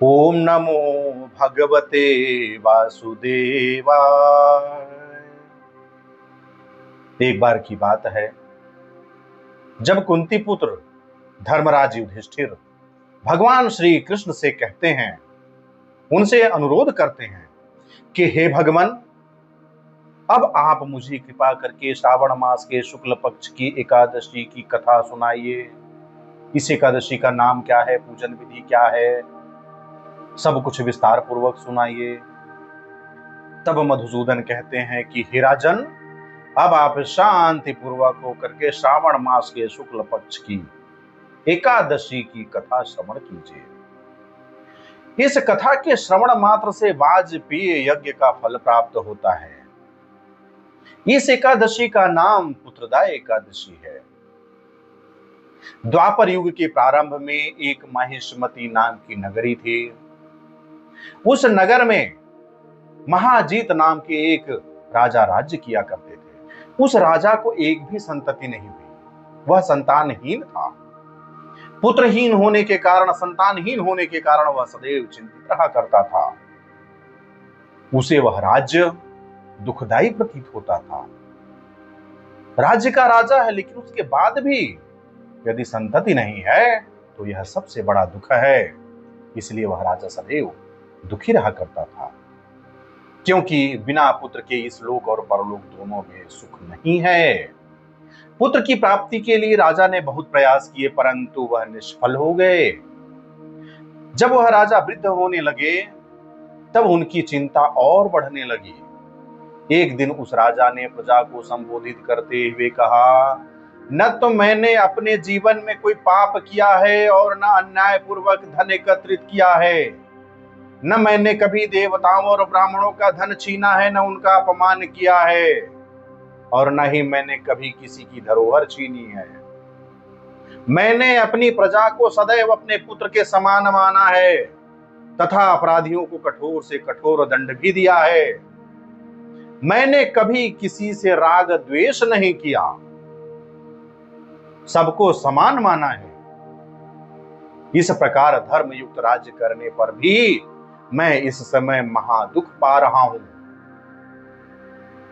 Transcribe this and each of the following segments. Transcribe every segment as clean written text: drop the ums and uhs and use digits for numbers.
ओम नमो भगवते वासुदेवाय। एक बार की बात है, जब कुंती पुत्र धर्मराज युधिष्ठिर भगवान श्री कृष्ण से कहते हैं, उनसे अनुरोध करते हैं कि हे भगवान, अब आप मुझे कृपा करके श्रावण मास के शुक्ल पक्ष की एकादशी की कथा सुनाइए। इस एकादशी का नाम क्या है, पूजन विधि क्या है, सब कुछ विस्तार पूर्वक सुनाइए। तब मधुसूदन कहते हैं कि हे राजन, अब आप शांति पूर्वक होकर के श्रावण मास के शुक्ल पक्ष की एकादशी की कथा श्रवण कीजिए। इस कथा के श्रवण मात्र से वाजपेय यज्ञ का फल प्राप्त होता है। इस एकादशी का नाम पुत्रदा एकादशी है। द्वापर युग के प्रारंभ में एक माहिष्मती नाम की नगरी थी। उस नगर में महाजीत नाम के एक राजा राज्य किया करते थे। उस राजा को एक भी संतति नहीं हुई, वह संतानहीन था। पुत्रहीन होने के कारण, संतानहीन होने के कारण वह सदैव चिंतित रहा करता था। उसे वह राज्य दुखदाई प्रतीत होता था। राज्य का राजा है, लेकिन उसके बाद भी यदि संतति नहीं है तो यह सबसे बड़ा दुख है। इसलिए वह राजा सदैव दुखी रहा करता था, क्योंकि बिना पुत्र के इस लोक और परलोक दोनों में सुख नहीं है। पुत्र की प्राप्ति के लिए राजा ने बहुत प्रयास किए, परंतु वह निष्फल हो गए। जब वह राजा वृद्ध होने लगे, तब उनकी चिंता और बढ़ने लगी। एक दिन उस राजा ने प्रजा को संबोधित करते हुए कहा, न तो मैंने अपने जीवन में कोई पाप किया है और न अन्याय पूर्वक धन एकत्रित किया है। न मैंने कभी देवताओं और ब्राह्मणों का धन छीना है, न उनका अपमान किया है, और न ही मैंने कभी किसी की धरोहर छीनी है। मैंने अपनी प्रजा को सदैव अपने पुत्र के समान माना है तथा अपराधियों को कठोर से कठोर दंड भी दिया है। मैंने कभी किसी से राग द्वेष नहीं किया, सबको समान माना है। इस प्रकार धर्म युक्त राज्य करने पर भी मैं इस समय महादुख पा रहा हूं।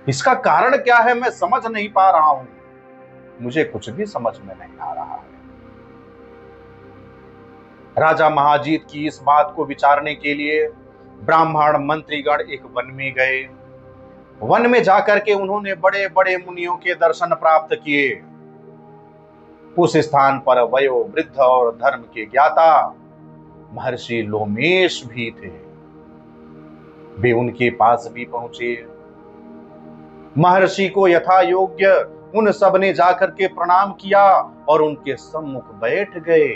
इसका कारण क्या है मैं समझ नहीं पा रहा हूं। मुझे कुछ भी समझ में नहीं आ रहा है। राजा महाजीत की इस बात को विचारने के लिए ब्राह्मण मंत्रीगण एक वन में गए। वन में जाकर के उन्होंने बड़े बड़े मुनियों के दर्शन प्राप्त किए। उस स्थान पर वयो वृद्ध और धर्म के ज्ञाता महर्षि लोमेश भी थे। वे उनके पास भी पहुंचे। महर्षि को यथा योग्य उन सब ने जाकर के प्रणाम किया और उनके सम्मुख बैठ गए।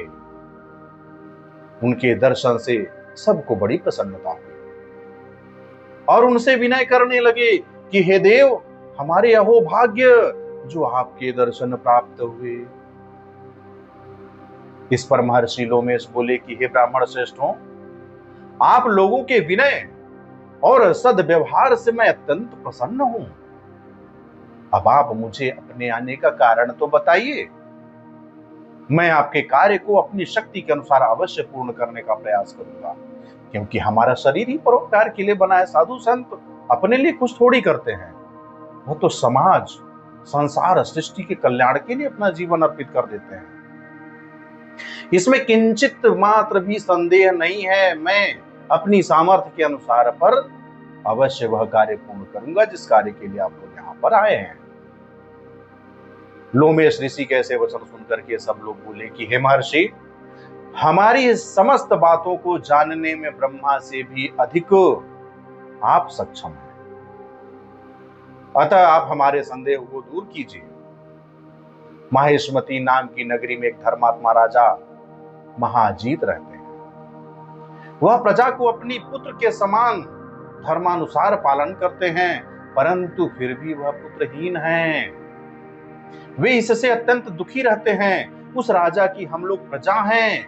उनके दर्शन से सबको बड़ी प्रसन्नता हुई और उनसे विनय करने लगे कि हे देव, हमारे अहोभाग्य जो आपके दर्शन प्राप्त हुए। इस पर महर्षि लोमेश बोले कि हे ब्राह्मण श्रेष्ठों, आप लोगों के विनय और सद्व्यवहार से मैं अत्यंत प्रसन्न हूं। अब आप मुझे अपने आने का कारण तो बताइए। मैं आपके कार्य को अपनी शक्ति के अनुसार अवश्य पूर्ण करने का प्रयास करूंगा, क्योंकि हमारा शरीर ही परोपकार के लिए बना है। साधु संत अपने लिए कुछ थोड़ी करते हैं, वो तो समाज, संसार, सृष्टि के कल्याण के लिए अपना जीवन अर्पित कर देते हैं। इसमें किंचित मात्र भी संदेह नहीं है। मैं अपनी सामर्थ्य के अनुसार पर अवश्य वह कार्य पूर्ण करूंगा जिस कार्य के लिए आप लोग यहाँ पर आए हैं। लोमेश ऋषि के ऐसे वचन सुनकर के सब लोग बोले कि हे महर्षि, हमारी समस्त बातों को जानने में ब्रह्मा से भी अधिक आप सक्षम हैं, अतः आप हमारे संदेह को दूर कीजिए। माहिष्मती नाम की नगरी में एक धर्मात्मा राजा महाजीत रहते हैं। वह प्रजा को अपनी पुत्र के समान धर्मानुसार पालन करते हैं, परंतु फिर भी वह पुत्रहीन हैं। वे इससे अत्यंत दुखी रहते हैं। उस राजा की हम लोग प्रजा हैं,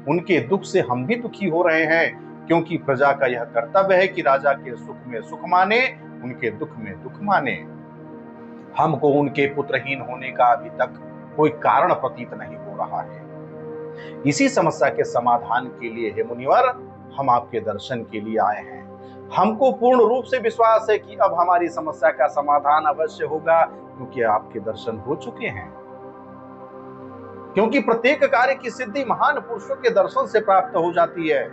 उनके दुख से हम भी दुखी हो रहे हैं, क्योंकि प्रजा का यह कर्तव्य है कि राजा के सुख में सुख माने, उनके दुख में दुख माने। हमको उनके पुत्रहीन होने का अभी तक कोई कारण प्रतीत नहीं हो रहा है। इसी समस्या के समाधान के लिए हे मुनिवर हम आपके दर्शन के लिए आए हैं। हमको पूर्ण रूप से विश्वास है कि अब हमारी समस्या का समाधान अवश्य होगा, क्योंकि आपके दर्शन हो चुके हैं। क्योंकि प्रत्येक कार्य की सिद्धि महान पुरुषों के दर्शन से प्राप्त हो जाती है,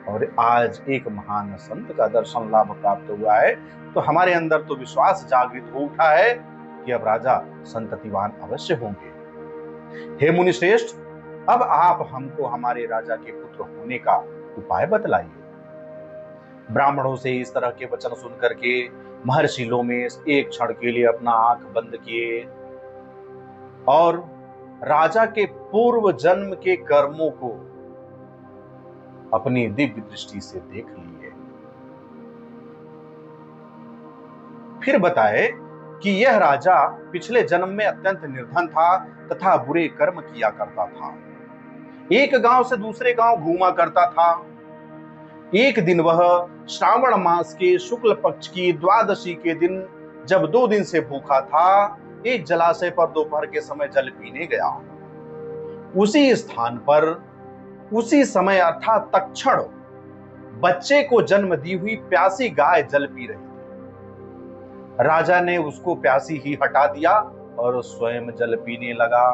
और आज एक महान संत का दर्शन लाभ प्राप्त हुआ है, तो हमारे अंदर तो विश्वास जागृत हो उठा है कि अब राजा संततिवान अवश्य होंगे। हे मुनि श्रेष्ठ, अब आप हमको हमारे राजा के पुत्र होने का उपाय बतलाइए। ब्राह्मणों से इस तरह के वचन सुन करके महर्षि लोमेश एक क्षण के लिए अपना आंख बंद किए और राजा के पूर्व जन्म के कर्मों को अपनी दिव्य दृष्टि से देख लिए। फिर बताए कि यह राजा पिछले जन्म में अत्यंत निर्धन था तथा बुरे कर्म किया करता था। एक गांव से दूसरे गांव घूमा करता था। एक दिन वह श्रावण मास के शुक्ल पक्ष की द्वादशी के दिन, जब 2 दिन से भूखा था, एक जलाशय पर दोपहर के समय जल पीने गया। उसी स्थान पर उसी समय अर्थात तत्क्षण बच्चे को जन्म दी हुई प्यासी गाय जल पी रही थी। राजा ने उसको प्यासी ही हटा दिया और स्वयं जल पीने लगा।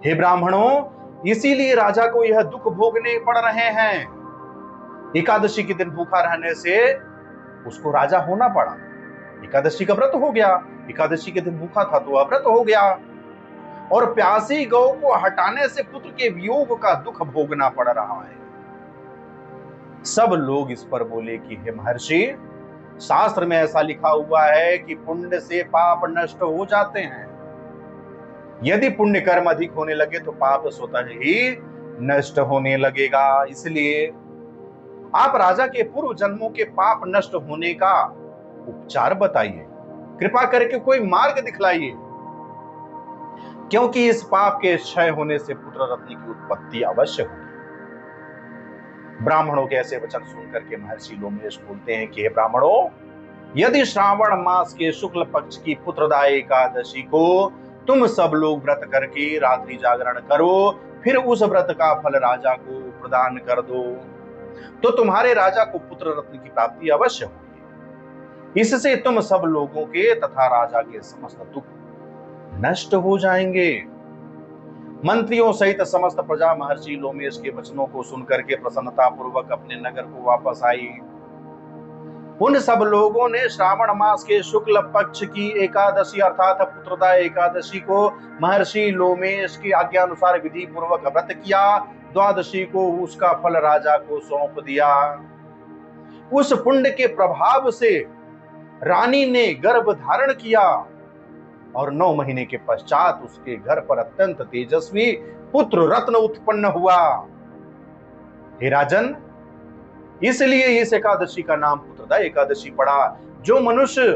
हे ब्राह्मणों, इसीलिए राजा को यह दुख भोगने पड़ रहे हैं। एकादशी के दिन भूखा रहने से उसको राजा होना पड़ा। एकादशी का व्रत हो गया, एकादशी के दिन भूखा था तो अव्रत हो गया, और प्यासी गौ को हटाने से पुत्र के वियोग का दुख भोगना पड़ रहा है। सब लोग इस पर बोले कि हे महर्षि, शास्त्र में ऐसा लिखा हुआ है कि पुण्य से पाप नष्ट हो जाते हैं। यदि पुण्य कर्म अधिक होने लगे तो पाप स्वतः ही नष्ट होने लगेगा। इसलिए आप राजा के पूर्व जन्मों के पाप नष्ट होने का उपचार बताइए, कृपा करके कोई मार्ग दिखलाइए, क्योंकि इस पाप के क्षय होने से पुत्र रत्न की उत्पत्ति अवश्य होगी। ब्राह्मणों के ऐसे वचन सुनकर के महर्षि लोमेश बोलते हैं कि हे ब्राह्मणों, यदि श्रावण मास के शुक्ल पक्ष की पुत्रदायी एकादशी को तुम सब लोग व्रत करके रात्रि जागरण करो, फिर उस व्रत का फल राजा को प्रदान कर दो, तो तुम्हारे राजा को पुत्र रत्न की प्राप्ति अवश्य होगी। इससे तुम सब लोगों के तथा राजा के समस्त दुख नष्ट हो जाएंगे। मंत्रियों सहित समस्त प्रजा महर्षि लोमेश के वचनों को सुनकर के प्रसन्नता पूर्वक अपने नगर को वापस आई। उन सब लोगों ने श्रावण मास के शुक्ल पक्ष की एकादशी अर्थात पुत्रदायी एकादशी को महर्षि लोमेश की आज्ञा अनुसार विधि पूर्वक व्रत किया। द्वादशी को उसका फल राजा को सौंप दिया। उस पुण्य के प्रभाव से रानी ने गर्भ धारण किया और 9 महीने के पश्चात उसके घर पर अत्यंत तेजस्वी पुत्र रत्न उत्पन्न हुआ। हे राजन, इसलिए इस एकादशी का नाम पुत्रदायी एकादशी पड़ा। जो मनुष्य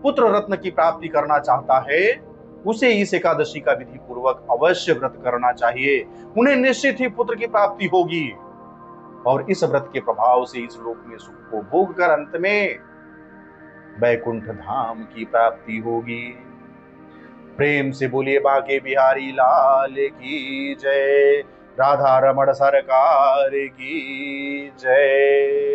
पुत्र रत्न की प्राप्ति करना चाहता है उसे इस एकादशी का विधि पूर्वक अवश्य व्रत करना चाहिए। उन्हें निश्चित ही पुत्र की प्राप्ति होगी और इस व्रत के प्रभाव से इस लोक में सुख को भोग कर अंत में वैकुंठ धाम की प्राप्ति होगी। प्रेम से बोलिए बांके बिहारी लाल की जय, राधा रमण सरकार की जय।